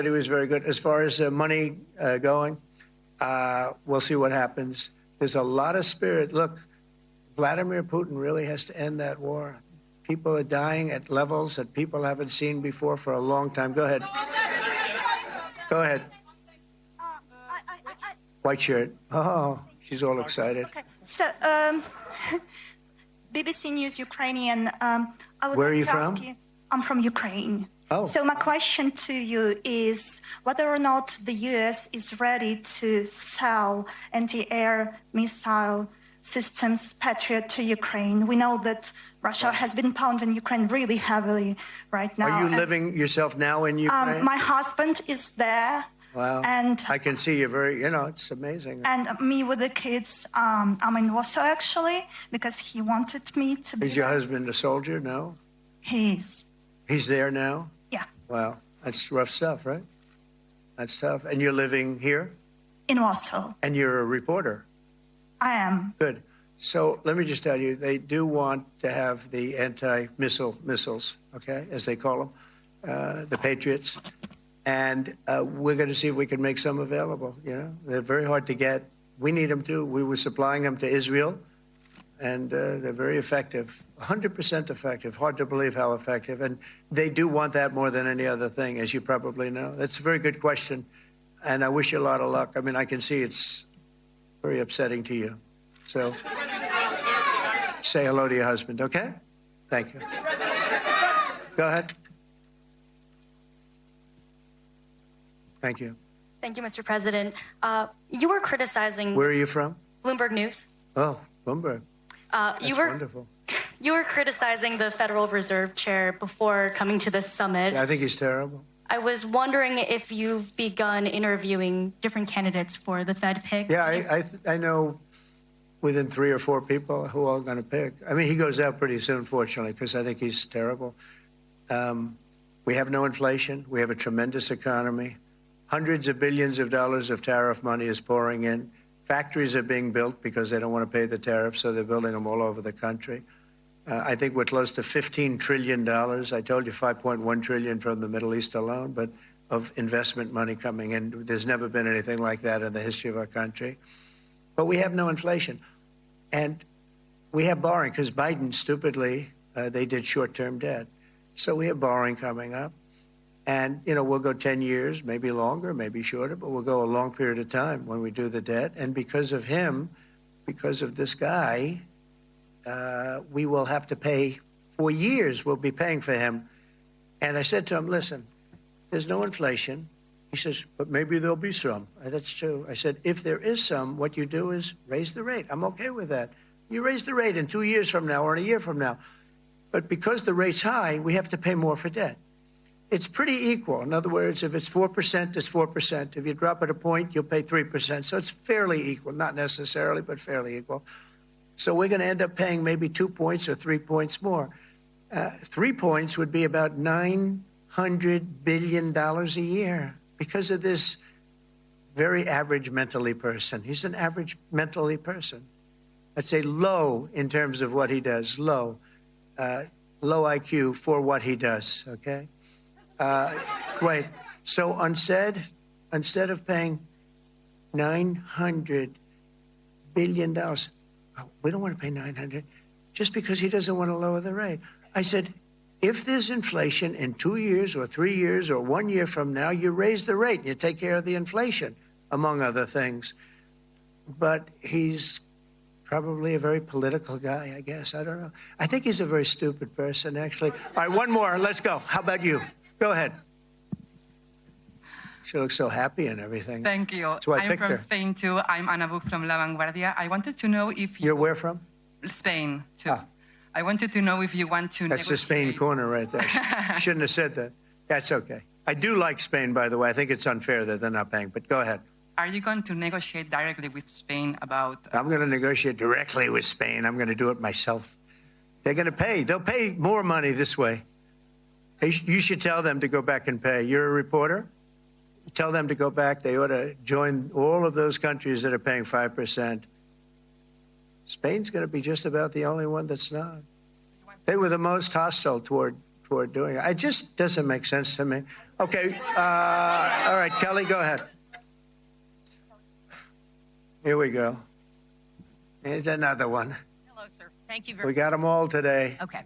he was very good. As far as money going, we'll see what happens. There's a lot of spirit. Look, Vladimir Putin really has to end that war. People are dying at levels that people haven't seen before for a long time. Go ahead. Go ahead. White shirt. Oh, she's all excited. Okay. So, BBC News Ukrainian. Where are you from? I'm from Ukraine. Oh. So my question to you is whether or not the U.S. is ready to sell anti-air missile systems Patriot to Ukraine. We know that Russia has been pounding Ukraine really heavily right now. Are you living yourself now in Ukraine? My husband is there. Wow. And I can see you very, it's amazing. And me with the kids, I'm in Warsaw actually, because he wanted me to be. Is your husband a soldier? No? He is. He's there now? Yeah. Wow. That's rough stuff, right? That's tough. And you're living here? In Warsaw. And you're a reporter? I am. Good. So let me just tell you, they do want to have the missiles, okay, as they call them, the Patriots. And we're going to see if we can make some available. They're very hard to get. We need them too. We were supplying them to Israel, and they're very effective, 100% effective. Hard to believe how effective. And they do want that more than any other thing, as you probably know. That's a very good question, and I wish you a lot of luck. I mean, I can see it's very upsetting to you. So say hello to your husband, okay? Thank you. Go ahead. Thank you. Thank you, Mr. President. You were criticizing... Where are you from? Bloomberg News. Oh, Bloomberg. That's wonderful. You were criticizing the Federal Reserve Chair before coming to this summit. Yeah, I think he's terrible. I was wondering if you've begun interviewing different candidates for the Fed pick. Yeah, I know within 3 or 4 people who I'm going to pick. I mean, he goes out pretty soon, fortunately, because I think he's terrible. We have no inflation. We have a tremendous economy. Hundreds of billions of dollars of tariff money is pouring in. Factories are being built because they don't want to pay the tariffs, so they're building them all over the country. I think we're close to $15 trillion. I told you $5.1 trillion from the Middle East alone, but of investment money coming in. There's never been anything like that in the history of our country. But we have no inflation. And we have borrowing because Biden, stupidly, they did short-term debt. So we have borrowing coming up. And, we'll go 10 years, maybe longer, maybe shorter, but we'll go a long period of time when we do the debt. And because of him, because of this guy, we will have to pay for years. We'll be paying for him. And I said to him, listen, there's no inflation. He says, but maybe there'll be some. That's true. I said, if there is some, what you do is raise the rate. I'm okay with that. You raise the rate in 2 years from now or in a year from now. But because the rate's high, we have to pay more for debt. It's pretty equal. In other words, if it's 4%, it's 4%. If you drop it a point, you'll pay 3%. So it's fairly equal, not necessarily, but fairly equal. So we're going to end up paying maybe 2 points or 3 points more. 3 points would be about $900 billion a year because of this very average mentally person. He's an average mentally person. I'd say low in terms of what he does, low IQ for what he does, okay? Wait, so instead of paying $900 billion, we don't want to pay 900 just because he doesn't want to lower the rate. I said, if there's inflation in 2 years or 3 years or 1 year from now, you raise the rate and you take care of the inflation, among other things. But he's probably a very political guy, I guess. I don't know. I think he's a very stupid person, actually. All right, one more. Let's go. How about you? Go ahead. She looks so happy and everything. Thank you. That's why I picked I'm from her. Spain, too. I'm Ana Buch from La Vanguardia. I wanted to know if You're where from? Spain, too. I wanted to know if you want to That's the Spain corner right there. Shouldn't have said that. That's okay. I do like Spain, by the way. I think it's unfair that they're not paying, but go ahead. Are you going to negotiate directly with Spain about... I'm going to negotiate directly with Spain. I'm going to do it myself. They're going to pay. They'll pay more money this way. You should tell them to go back and pay. You're a reporter? Tell them to go back. They ought to join all of those countries that are paying 5%. Spain's going to be just about the only one that's not. They were the most hostile toward doing it. It just doesn't make sense to me. Okay. All right, Kelly, go ahead. Here we go. Here's another one. Hello, sir. Thank you very much. We got them all today. Okay.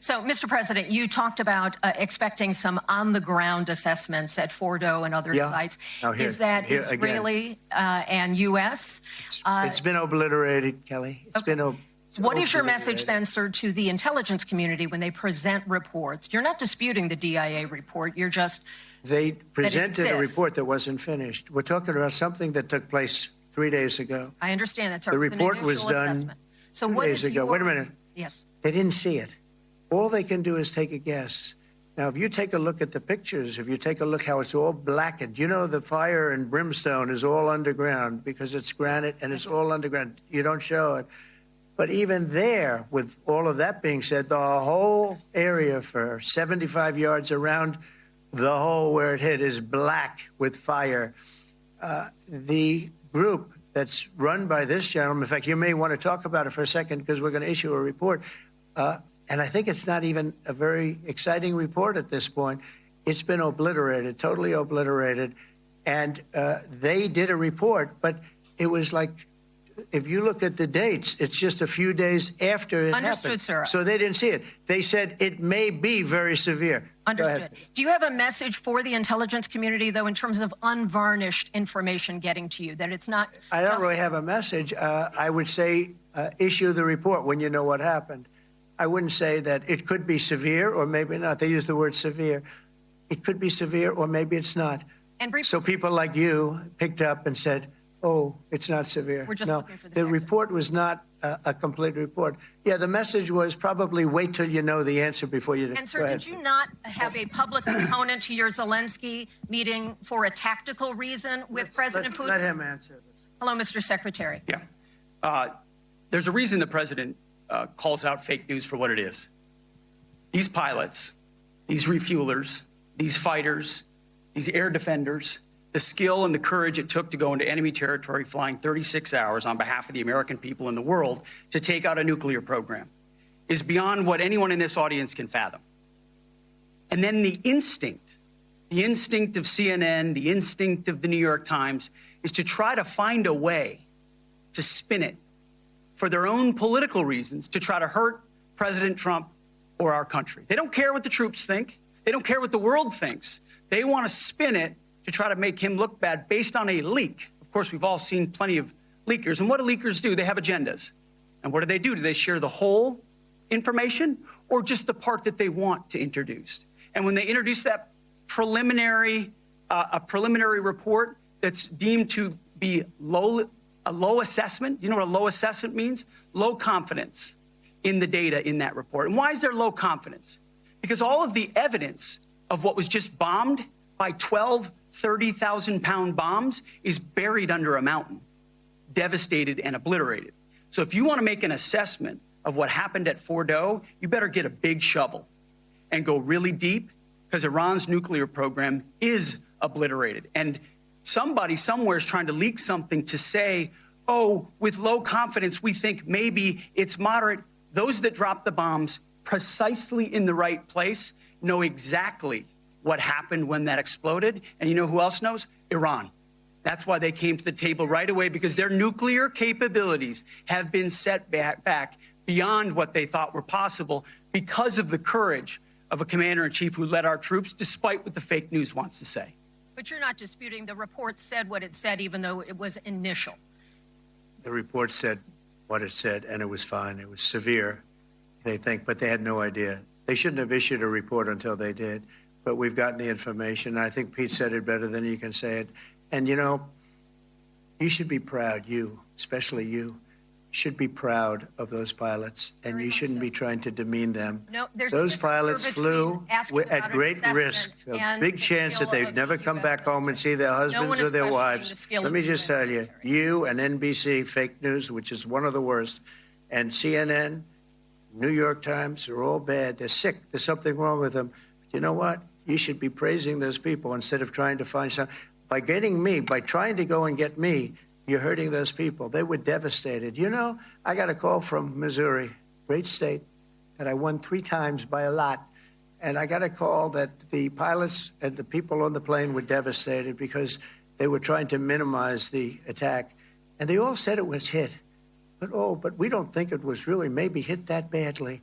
So, Mr. President, you talked about expecting some on-the-ground assessments at Fordo and other sites. Now here, is that here Israeli and U.S.? It's been obliterated, Kelly. It's been What is your message then, sir, to the intelligence community when they present reports? You're not disputing the DIA report. You're just... They presented a report that wasn't finished. We're talking about something that took place 3 days ago. I understand that, sir. The It's an report was initial done assessment. So 2 what days is ago. your... Wait a minute. Yes. They didn't see it. All they can do is take a guess. Now, if you take a look at the pictures, if you take a look how it's all blackened, you know the fire and brimstone is all underground because it's granite and it's all underground. You don't show it. But even there, with all of that being said, the whole area for 75 yards around the hole where it hit is black with fire. The group that's run by this gentleman, in fact, you may want to talk about it for a second because we're going to issue a report. And I think it's not even a very exciting report at this point. It's been obliterated, totally obliterated. And they did a report, but it was like, if you look at the dates, it's just a few days after it Understood, happened. sir. So they didn't see it. They said it may be very severe. Understood. Do you have a message for the intelligence community, though, in terms of unvarnished information getting to you, that it's not... I don't really have a message. I would say issue the report when you know what happened. I wouldn't say that it could be severe or maybe not. They use the word severe. It could be severe or maybe it's not. And briefly, so people like you picked up and said, oh, it's not severe. We're just no, looking for the report was not a complete report. Yeah, the message was probably wait till you know the answer before you... And, sir, did you not have a public component to your Zelenskyy meeting for a tactical reason with President Putin? Let him answer this. Hello, Mr. Secretary. Yeah. There's a reason the president calls out fake news for what it is. These pilots, these refuelers, these fighters, these air defenders, the skill and the courage it took to go into enemy territory flying 36 hours on behalf of the American people and the world to take out a nuclear program is beyond what anyone in this audience can fathom. And then the instinct of CNN, the instinct of the New York Times is to try to find a way to spin it for their own political reasons to try to hurt President Trump or our country. They don't care what the troops think. They don't care what the world thinks. They want to spin it to try to make him look bad based on a leak. Of course, we've all seen plenty of leakers. And what do leakers do? They have agendas. And what do? Do they share the whole information or just the part that they want to introduce? And when they introduce that preliminary, a preliminary report that's deemed to be a low assessment, you know what a low assessment means? Low confidence in the data in that report. And why is there low confidence? Because all of the evidence of what was just bombed by 12 30,000-pound bombs is buried under a mountain, devastated and obliterated. So if you want to make an assessment of what happened at Fordo, you better get a big shovel and go really deep because Iran's nuclear program is obliterated. And somebody somewhere is trying to leak something to say, oh, with low confidence, we think maybe it's moderate. Those that dropped the bombs precisely in the right place know exactly what happened when that exploded. And you know who else knows? Iran. That's why they came to the table right away, because their nuclear capabilities have been set back beyond what they thought were possible because of the courage of a commander-in-chief who led our troops, despite what the fake news wants to say. But you're not disputing the report said what it said, even though it was initial. The report said what it said, and it was fine. It was severe, they think, but they had no idea. They shouldn't have issued a report until they did. But we've gotten the information. I think Pete said it better than you can say it. And, you know, you should be proud, you, especially you, should be proud of those pilots, and you shouldn't be trying to demean them. No, there's those pilots flew at great risk, a big chance that they'd never come back home and see their husbands or their wives. Let me just tell you, you and NBC fake news, which is one of the worst, and CNN, New York Times, are all bad. They're sick. There's something wrong with them. But you know what? You should be praising those people instead of trying to find some. By getting me, by trying to go and get me, you're hurting those people. They were devastated. You know, I got a call from Missouri, great state, that I won 3 times by a lot. And I got a call that the pilots and the people on the plane were devastated because they were trying to minimize the attack. And they all said it was hit. But we don't think it was really maybe hit that badly.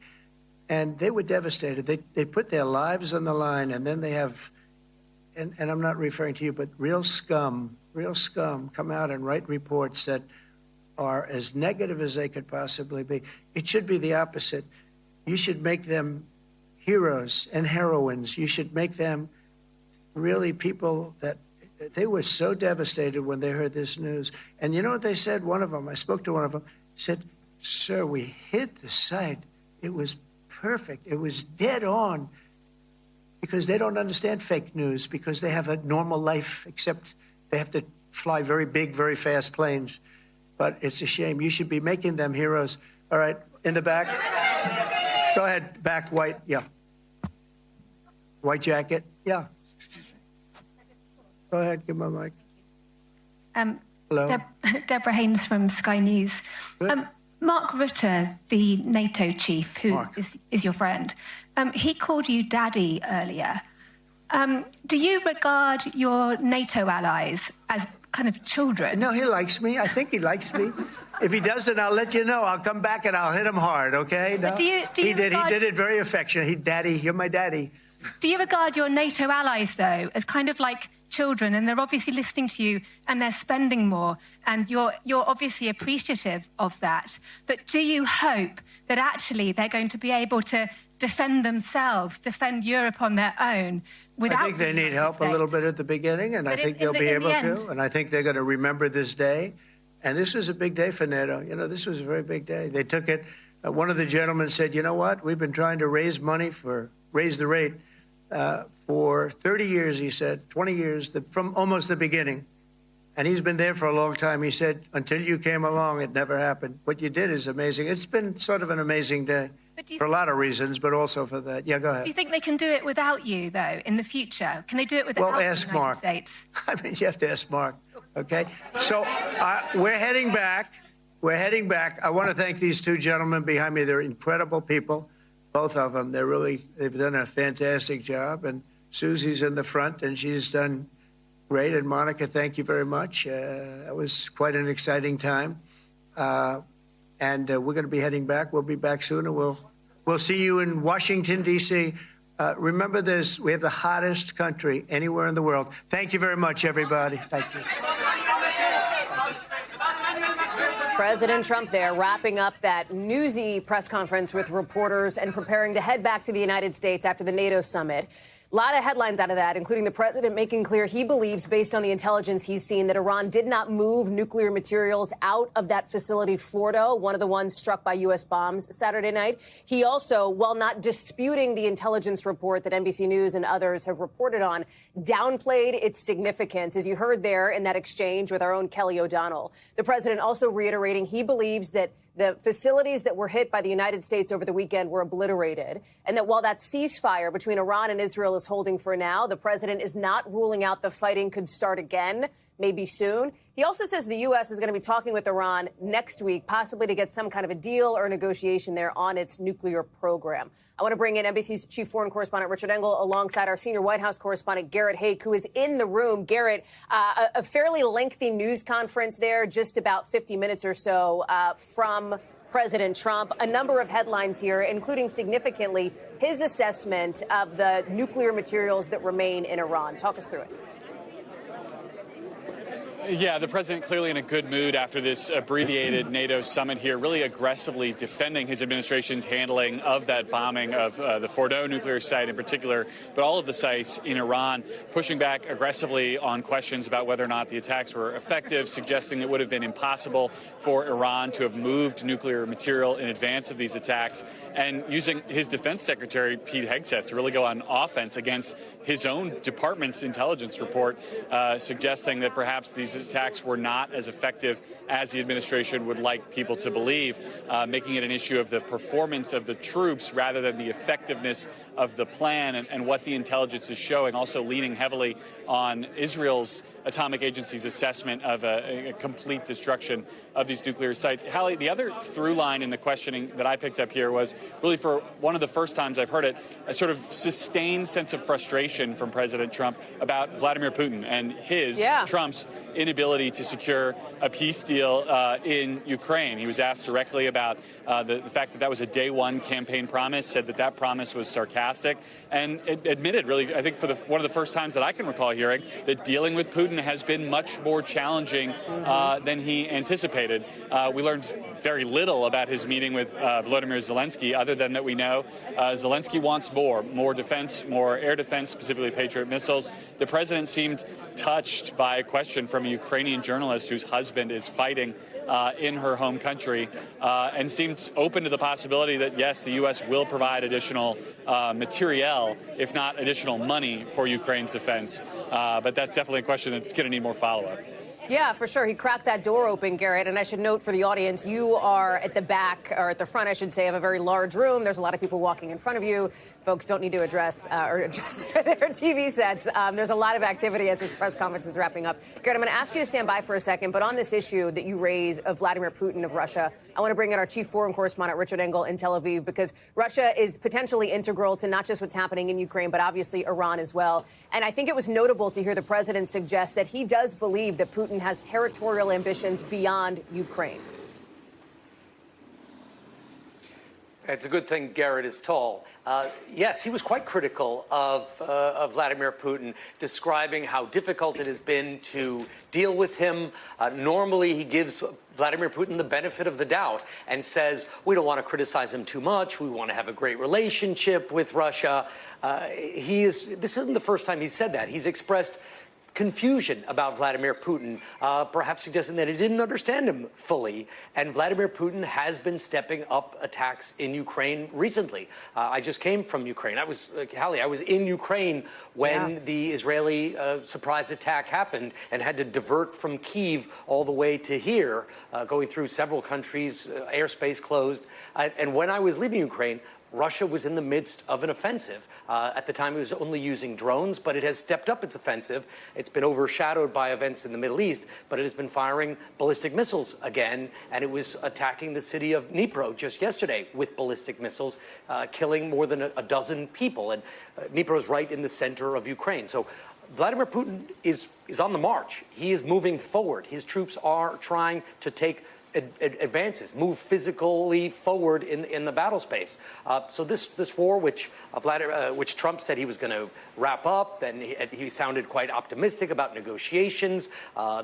And they were devastated. They put their lives on the line, and then they have, and I'm not referring to you, but real scum come out and write reports that are as negative as they could possibly be. It should be the opposite. You should make them heroes and heroines. You should make them really people that they were so devastated when they heard this news. And you know what they said? One of them, I spoke to one of them, said, "Sir, we hit the site. It was perfect. It was dead on." Because they don't understand fake news, because they have a normal life, except they have to fly very big, very fast planes. But it's a shame. You should be making them heroes. All right, in the back. Go ahead, back, white, yeah. White jacket, yeah. Go ahead, give my mic. Hello. Deborah Haynes from Sky News. Mark Rutte, the NATO chief, who is your friend, he called you daddy earlier. Do you regard your NATO allies as kind of children? No, he likes me. I think he likes me. If he doesn't, I'll let you know. I'll come back and I'll hit him hard, okay? No? Do you he did it very affectionate. Daddy, you're my daddy. Do you regard your NATO allies, though, as kind of like children, and they're obviously listening to you and they're spending more, and you're obviously appreciative of that, but do you hope that actually they're going to be able to defend themselves, defend Europe on their own without... I think they need help a little bit at the beginning, and I think they'll be able to, and I think they're going to remember this day. And this was a big day for NATO. You know, this was a very big day. They took it. One of the gentlemen said, "You know what? We've been trying to raise money raise the rate for 30 years," he said, 20 years, from almost the beginning. And he's been there for a long time. He said, "Until you came along, it never happened. What you did is amazing." It's been sort of an amazing day for a lot of reasons, but also for that. Yeah, go ahead. Do you think they can do it without you, though, in the future? Can they do it without the United States? I mean, you have to ask Mark, okay? So we're heading back. We're heading back. I want to thank these two gentlemen behind me. They're incredible people, both of them. They've done a fantastic job. And Susie's in the front, and she's done great. And Monica, thank you very much. It was quite an exciting time. And we're going to be heading back. We'll be back soon, and we'll see you in Washington, D.C. Remember this, we have the hottest country anywhere in the world. Thank you very much, everybody. Thank you. President Trump there wrapping up that newsy press conference with reporters and preparing to head back to the United States after the NATO summit. A lot of headlines out of that, including the president making clear he believes, based on the intelligence he's seen, that Iran did not move nuclear materials out of that facility, Fordo, one of the ones struck by U.S. bombs Saturday night. He also, while not disputing the intelligence report that NBC News and others have reported on, downplayed its significance, as you heard there in that exchange with our own Kelly O'Donnell. The president also reiterating he believes that the facilities that were hit by the United States over the weekend were obliterated, and that while that ceasefire between Iran and Israel is holding for now, the president is not ruling out the fighting could start again, maybe soon. He also says the U.S. is going to be talking with Iran next week, possibly to get some kind of a deal or negotiation there on its nuclear program. I want to bring in NBC's chief foreign correspondent Richard Engel alongside our senior White House correspondent Garrett Haake, who is in the room. Garrett, a fairly lengthy news conference there, just about 50 minutes or so from President Trump. A number of headlines here, including significantly his assessment of the nuclear materials that remain in Iran. Talk us through it. Yeah, the president clearly in a good mood after this abbreviated NATO summit here, really aggressively defending his administration's handling of that bombing of the Fordo nuclear site in particular, but all of the sites in Iran, pushing back aggressively on questions about whether or not the attacks were effective, suggesting it would have been impossible for Iran to have moved nuclear material in advance of these attacks, and using his defense secretary, Pete Hegseth, to really go on offense against his own department's intelligence report, suggesting that perhaps these attacks were not as effective as the administration would like people to believe, making it an issue of the performance of the troops rather than the effectiveness of the plan and what the intelligence is showing, also leaning heavily on Israel's atomic agency's assessment of a complete destruction of these nuclear sites. Hallie, the other through line in the questioning that I picked up here was really, for one of the first times I've heard it, a sort of sustained sense of frustration from President Trump about Vladimir Putin and Trump's inability to secure a peace deal in Ukraine. He was asked directly about the fact that that was a day one campaign promise, said that that promise was sarcastic, and admitted, really, I think for one of the first times that I can recall hearing, that dealing with Putin has been much more challenging than he anticipated. We learned very little about his meeting with Volodymyr Zelenskyy, other than that we know Zelenskyy wants more defense, more air defense, specifically Patriot missiles. The president seemed touched by a question from a Ukrainian journalist whose husband is fighting in her home country, and seemed open to the possibility that, yes, the U.S. will provide additional materiel, if not additional money, for Ukraine's defense. But that's definitely a question that's going to need more follow-up. Yeah, for sure. He cracked that door open, Garrett. And I should note for the audience, you are at the back, or at the front, I should say, of a very large room. There's a lot of people walking in front of you. Folks don't need to adjust their TV sets. There's a lot of activity as this press conference is wrapping up. Garrett, I'm going to ask you to stand by for a second. But on this issue that you raise of Vladimir Putin of Russia, I want to bring in our chief foreign correspondent, Richard Engel, in Tel Aviv, because Russia is potentially integral to not just what's happening in Ukraine, but obviously Iran as well. And I think it was notable to hear the president suggest that he does believe that Putin has territorial ambitions beyond Ukraine. It's a good thing Garrett is tall. Yes, he was quite critical of Vladimir Putin, describing how difficult it has been to deal with him. Normally, he gives Vladimir Putin the benefit of the doubt and says, we don't want to criticize him too much. We want to have a great relationship with Russia. This isn't the first time he's said that. He's expressed confusion about Vladimir Putin, perhaps suggesting that he didn't understand him fully. And Vladimir Putin has been stepping up attacks in Ukraine recently. I just came from Ukraine. I was in Ukraine when the Israeli surprise attack happened and had to divert from Kyiv all the way to here, going through several countries, airspace closed. And when I was leaving Ukraine, Russia was in the midst of an offensive. At the time, it was only using drones, but it has stepped up its offensive. It's been overshadowed by events in the Middle East, but it has been firing ballistic missiles again, and it was attacking the city of Dnipro just yesterday with ballistic missiles, killing more than a dozen people. And Dnipro is right in the center of Ukraine. So Vladimir Putin is on the march. He is moving forward. His troops are trying to take advances, move physically forward in the battle space. So this war, which Trump said he was going to wrap up, and he sounded quite optimistic about negotiations.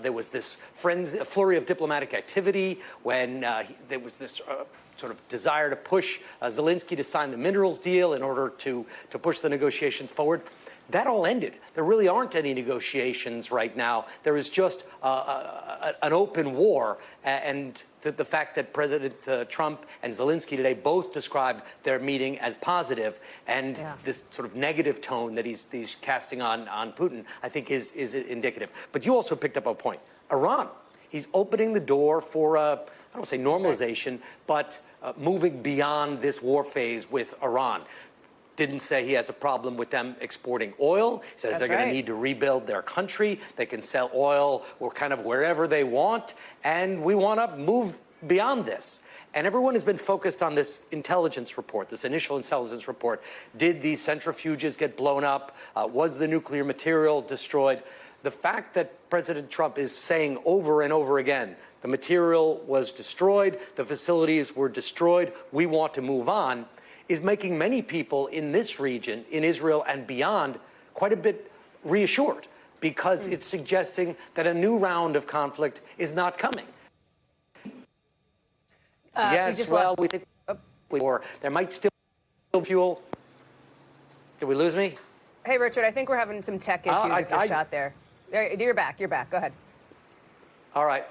There was this flurry of diplomatic activity when there was this sort of desire to push Zelenskyy to sign the minerals deal in order to push the negotiations forward. That all ended. There really aren't any negotiations right now. There is just an open war. And the fact that President Trump and Zelenskyy today both described their meeting as positive, and this sort of negative tone that he's casting on Putin, I think is indicative. But you also picked up a point. Iran. He's opening the door for, I don't want to say normalization, but moving beyond this war phase with Iran. Didn't say he has a problem with them exporting oil. He says they're going to need to rebuild their country. They can sell oil or kind of wherever they want. And we want to move beyond this. And everyone has been focused on this intelligence report, this initial intelligence report. Did these centrifuges get blown up? Was the nuclear material destroyed? The fact that President Trump is saying over and over again, the material was destroyed, the facilities were destroyed, we want to move on, is making many people in this region, in Israel and beyond, quite a bit reassured, because it's suggesting that a new round of conflict is not coming. Yes, well, we think there might still be fuel. Did we lose me? Hey, Richard, I think we're having some tech issues with your shot there. You're back. You're back. Go ahead. All right.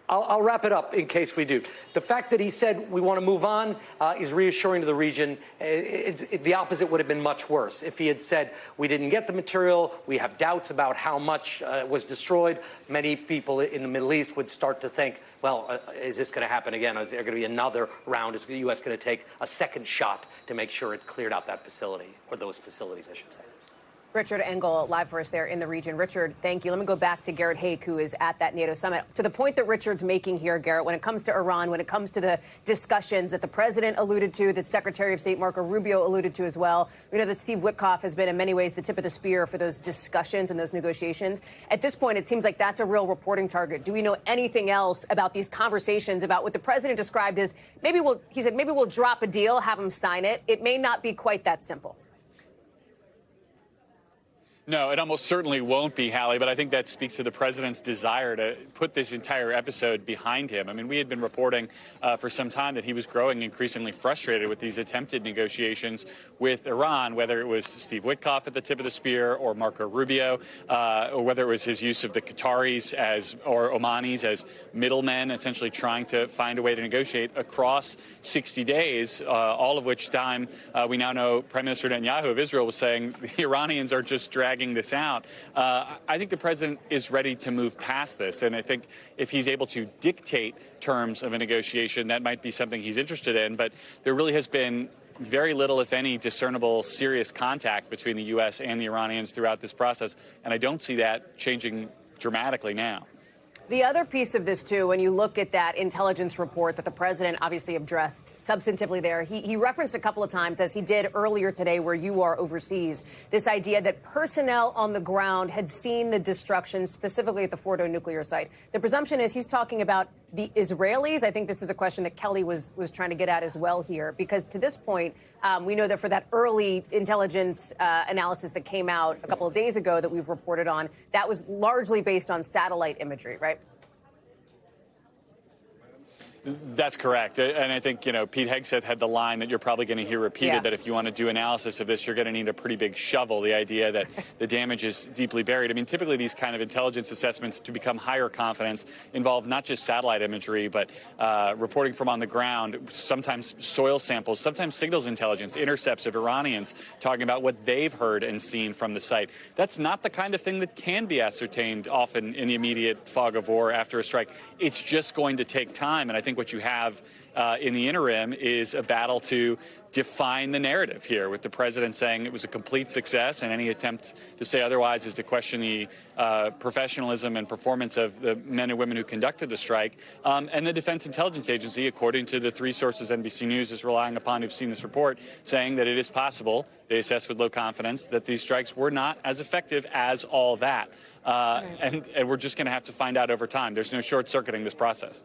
I'll wrap it up in case we do. The fact that he said we want to move on is reassuring to the region. The opposite would have been much worse. If he had said we didn't get the material, we have doubts about how much was destroyed, many people in the Middle East would start to think, well, is this going to happen again? Is there going to be another round? Is the U.S. going to take a second shot to make sure it cleared out that facility, or those facilities, I should say? Richard Engel, live for us there in the region. Richard, thank you. Let me go back to Garrett Haake, who is at that NATO summit. To the point that Richard's making here, Garrett, when it comes to Iran, when it comes to the discussions that the president alluded to, that Secretary of State Marco Rubio alluded to as well, we know that Steve Witkoff has been in many ways the tip of the spear for those discussions and those negotiations. At this point, it seems like that's a real reporting target. Do we know anything else about these conversations, about what the president described as maybe we'll drop a deal, have him sign it? It may not be quite that simple. No, it almost certainly won't be, Hallie, but I think that speaks to the president's desire to put this entire episode behind him. I mean, we had been reporting for some time that he was growing increasingly frustrated with these attempted negotiations with Iran, whether it was Steve Witkoff at the tip of the spear or Marco Rubio, or whether it was his use of the Qataris or Omanis as middlemen, essentially trying to find a way to negotiate across 60 days, all of which time we now know Prime Minister Netanyahu of Israel was saying the Iranians are just dragging this out. I think the president is ready to move past this, and I think if he's able to dictate terms of a negotiation, that might be something he's interested in, but there really has been very little, if any, discernible serious contact between the U.S. and the Iranians throughout this process, and I don't see that changing dramatically now. The other piece of this, too, when you look at that intelligence report that the president obviously addressed substantively there, he referenced a couple of times, as he did earlier today where you are overseas, this idea that personnel on the ground had seen the destruction, specifically at the Fordo nuclear site. The presumption is he's talking about the Israelis. I think this is a question that Kelly was trying to get at as well here, because to this point, we know that for that early intelligence analysis that came out a couple of days ago that we've reported on, that was largely based on satellite imagery, right? That's correct. And I think, Pete Hegseth had the line that you're probably going to hear repeated, that if you want to do analysis of this, you're going to need a pretty big shovel, the idea that the damage is deeply buried. I mean, typically these kind of intelligence assessments to become higher confidence involve not just satellite imagery, but reporting from on the ground, sometimes soil samples, sometimes signals intelligence, intercepts of Iranians talking about what they've heard and seen from the site. That's not the kind of thing that can be ascertained often in the immediate fog of war after a strike. It's just going to take time, and I think what you have in the interim is a battle to define the narrative here, with the president saying it was a complete success, and any attempt to say otherwise is to question the professionalism and performance of the men and women who conducted the strike. And the Defense Intelligence Agency, according to the three sources NBC News is relying upon who've seen this report, saying that it is possible, they assess with low confidence, that these strikes were not as effective as all that. And we're just going to have to find out over time. There's no short-circuiting this process.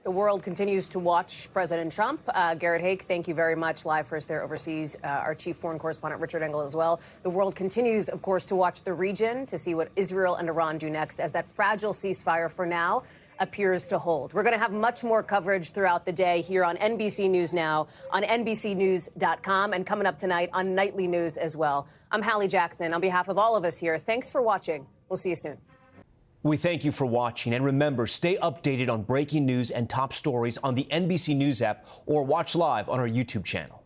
The world continues to watch President Trump. Garrett Haake, thank you very much, live for us there overseas. Our chief foreign correspondent, Richard Engel, as well. The world continues, of course, to watch the region to see what Israel and Iran do next, as that fragile ceasefire for now appears to hold. We're going to have much more coverage throughout the day here on NBC News Now, on NBCNews.com, and coming up tonight on Nightly News as well. I'm Hallie Jackson. On behalf of all of us here, thanks for watching. We'll see you soon. We thank you for watching, and remember, stay updated on breaking news and top stories on the NBC News app or watch live on our YouTube channel.